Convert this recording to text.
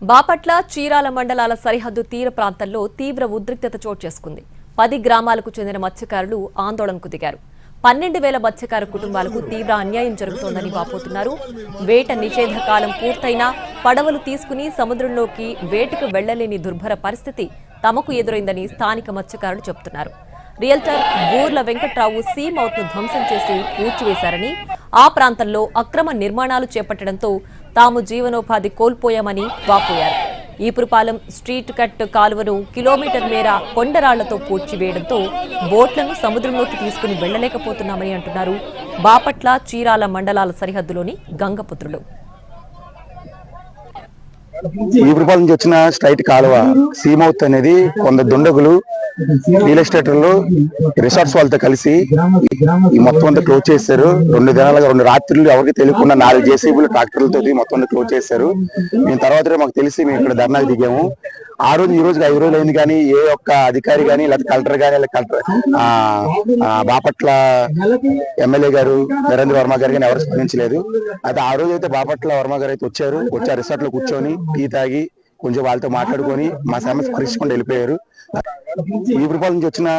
బాపట్ల చీరాల మండలాల సరిహద్దు తీర ప్రాంతంలో తీవ్ర ఉద్రిక్తత చోటు చేసుకుంది. 10 గ్రామాలకు చెందిన మత్స్యకారులు ఆందోళనకు దిగారు. 12,000 మత్స్యకార కుటుంబాలకు తీవ్ర అన్యాయం జరుగుతోందని వాపోతున్నారు. వేట నిషేధ కాలం పూర్తయినా పడవలు తీసుకుని సముద్రంలోకి వేటకు వెళ్లలేని దుర్భర పరిస్థితి తమకు ఎదురైందని స్థానిక మత్స్యకారులు చెబుతున్నారు. Realtor Boorla Venkatrao sea mouth ను ధ్వంసం చేసి కూల్చివేశారని, ఆ ప్రాంతంలో అక్రమ నిర్మాణాలు చేపట్టడంతో తాము జీవనోపాధి కోల్పోయామని వాపోయారు. ఈపురపాలెం స్ట్రీట్ కట్ కాలువను కిలోమీటర్ మేర కొండరాళ్లతో పూడ్చివేయడంతో బోట్లను సముద్రంలోకి తీసుకుని వెళ్లలేకపోతున్నామని అంటున్నారు బాపట్ల చీరాల మండలాల సరిహద్దులోని గంగపుత్రులు. ఈపురపాలెం నుంచి వచ్చిన స్ట్రైట్ కాలువ సీమౌత్ అనేది కొందరు దుండగులు రియల్ ఎస్టేటర్లు రిసార్ట్స్ వాళ్ళతో కలిసి ఈ మొత్తం అంతా క్లోజ్ చేశారు. 2 దినాలుగా 2 రాత్రులు ఎవరికి తెలియకుండా 4 జేసీబీలు ట్రాక్టర్లతో మొత్తం అంతా క్లోజ్ చేశారు. మేము తర్వాత మాకు తెలిసి మేము ఇక్కడ ధర్నాకు దిగాము. ఆ రోజు ఈ రోజుకి 5 రోజులు అయింది, కానీ ఏ ఒక్క అధికారి కానీ లేదా కలెక్టర్ కానీ బాపట్ల ఎమ్మెల్యే గారు నరేంద్ర వర్మ గారు కానీ ఎవరు స్పందించలేదు. అయితే ఆ రోజు అయితే బాపట్ల వర్మ గారు అయితే వచ్చారు. ఆ రిసార్ట్ లో కూర్చొని టీ తాగి కొంచెం వాళ్ళతో మాట్లాడుకొని మా సమస్య పరిష్కరించి వెళ్ళిపోయారు. ఈపురపాలెం నుంచి వచ్చిన